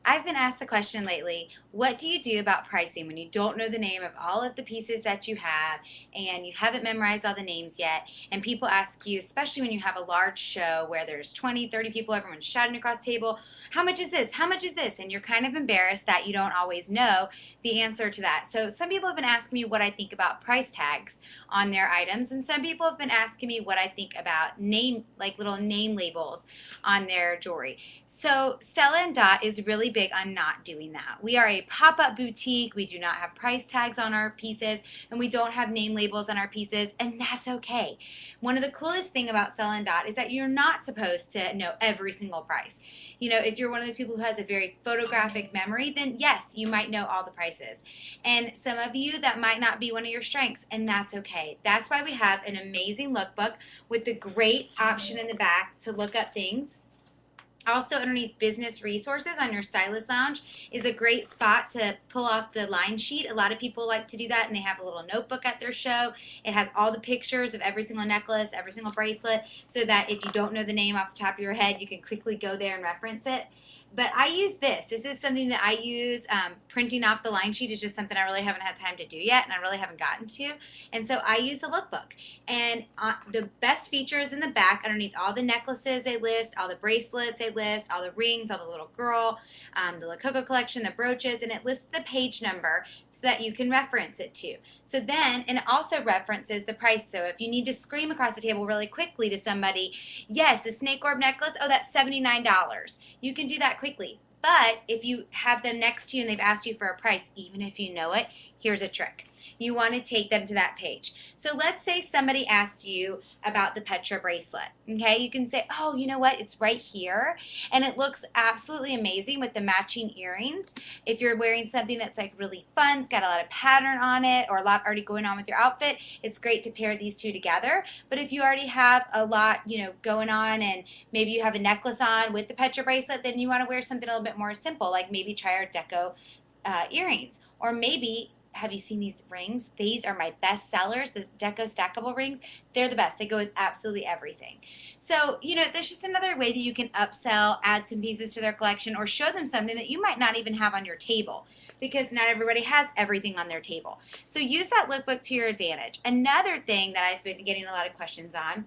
I've been asked the question lately, what do you do about pricing when you don't know the name of all of the pieces that you have and you haven't memorized all the names yet? And people ask you, especially when you have a large show where there's 20, 30 people, everyone's shouting across the table, how much is this? How much is this? And you're kind of embarrassed that you don't always know the answer to that. So some people have been asking me what I think about price tags on their items, and some people have been asking me what I think about like little name labels on their jewelry. So Stella and Dot is really big on not doing that. We are a pop-up boutique. We do not have price tags on our pieces, and we don't have name labels on our pieces, and that's okay. One of the coolest thing about Stella and Dot is that you're not supposed to know every single price. You know, if you're one of those people who has a very photographic memory, then yes, you might know all the prices. And some of you, that might not be one of your strengths, and that's okay. That's why we have an amazing lookbook with the great option in the back to look up things. Also, underneath business resources on your stylist lounge is a great spot to pull off the line sheet. A lot of people like to do that, and they have a little notebook at their show. It has all the pictures of every single necklace, every single bracelet, so that if you don't know the name off the top of your head, you can quickly go there and reference it. But I use this. This is something that I use. Printing off the line sheet is just something I really haven't had time to do yet, and I really haven't gotten to. And so I use the lookbook. And the best features in the back, underneath all the necklaces they list, all the bracelets they list, all the rings, all the little girl, the La Coco collection, the brooches, and it lists the page number so that you can reference it to. So then, and it also references the price. So if you need to scream across the table really quickly to somebody, yes, the snake orb necklace, oh, that's $79. You can do that quickly. But if you have them next to you and they've asked you for a price, even if you know it, here's a trick. You want to take them to that page. So let's say somebody asked you about the Petra bracelet. Okay, you can say, oh, you know what? It's right here. And it looks absolutely amazing with the matching earrings. If you're wearing something that's like really fun, it's got a lot of pattern on it or a lot already going on with your outfit, it's great to pair these two together. But if you already have a lot, going on, and maybe you have a necklace on with the Petra bracelet, then you want to wear something a little bit more simple, like maybe try our deco earrings. Or maybe, have you seen these rings? These are my best sellers, the deco stackable rings. They're the best. They go with absolutely everything. So, there's just another way that you can upsell, add some pieces to their collection, or show them something that you might not even have on your table, because not everybody has everything on their table. So use that lookbook to your advantage. Another thing that I've been getting a lot of questions on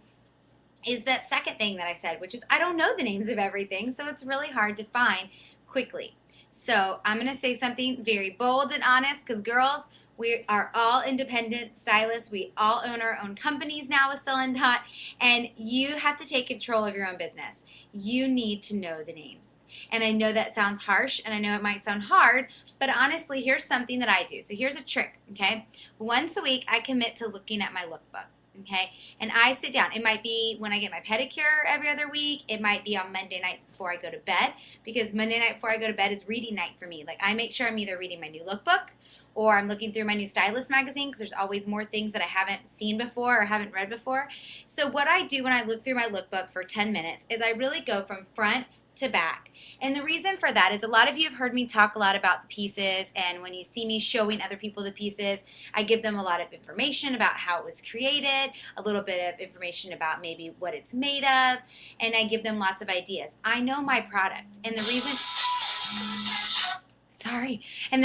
is that second thing that I said, which is I don't know the names of everything, so it's really hard to find quickly. So I'm going to say something very bold and honest, because girls, we are all independent stylists. We all own our own companies now with Stella and Dot, and you have to take control of your own business. You need to know the names. And I know that sounds harsh, and I know it might sound hard, but honestly, here's something that I do. So here's a trick, okay? Once a week, I commit to looking at my lookbook. Okay, and I sit down. It might be when I get my pedicure every other week. It might be on Monday nights before I go to bed, because Monday night before I go to bed is reading night for me. Like, I make sure I'm either reading my new lookbook or I'm looking through my new stylist magazine, because there's always more things that I haven't seen before or haven't read before. So what I do when I look through my lookbook for 10 minutes is I really go from front to back. And the reason for that is a lot of you have heard me talk a lot about the pieces, and when you see me showing other people the pieces, I give them a lot of information about how it was created, a little bit of information about maybe what it's made of, and I give them lots of ideas. I know my product, and the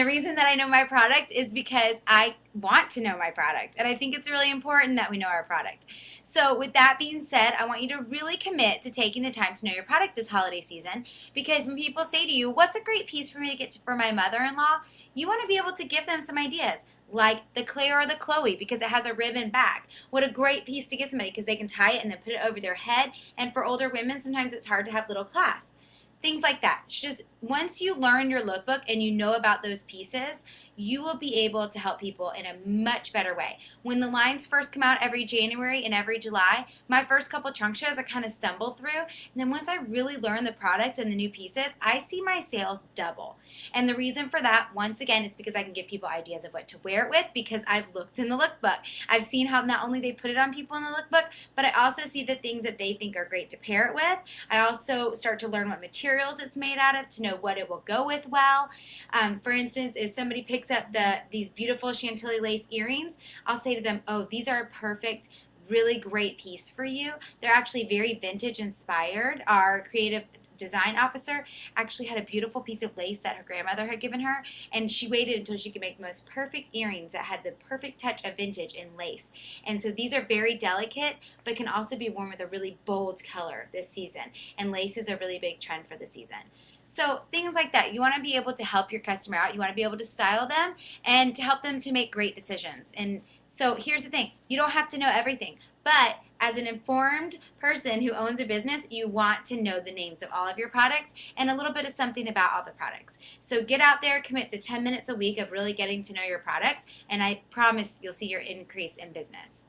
reason that I know my product is because I want to know my product, and I think it's really important that we know our product. So with that being said, I want you to really commit to taking the time to know your product this holiday season, because when people say to you, what's a great piece for me to get for my mother-in-law, you want to be able to give them some ideas, like the Claire or the Chloe, because it has a ribbon back. What a great piece to give somebody, because they can tie it and then put it over their head, and for older women, sometimes it's hard to have little clasps. Things like that. It's just, once you learn your lookbook and you know about those pieces, you will be able to help people in a much better way. When the lines first come out every January and every July, my first couple trunk shows I kind of stumbled through, and then once I really learn the product and the new pieces, I see my sales double. And the reason for that, once again, is because I can give people ideas of what to wear it with, because I've looked in the lookbook. I've seen how not only they put it on people in the lookbook, but I also see the things that they think are great to pair it with. I also start to learn what materials it's made out of to know what it will go with well. For instance, if somebody picks up these beautiful Chantilly lace earrings, I'll say to them, oh, these are a perfect, really great piece for you. They're actually very vintage inspired. Our creative design officer actually had a beautiful piece of lace that her grandmother had given her, and she waited until she could make the most perfect earrings that had the perfect touch of vintage and lace. And so these are very delicate, but can also be worn with a really bold color this season. And lace is a really big trend for the season. So things like that. You want to be able to help your customer out. You want to be able to style them and to help them to make great decisions. And so here's the thing. You don't have to know everything. But as an informed person who owns a business, you want to know the names of all of your products and a little bit of something about all the products. So get out there, commit to 10 minutes a week of really getting to know your products, and I promise you'll see your increase in business.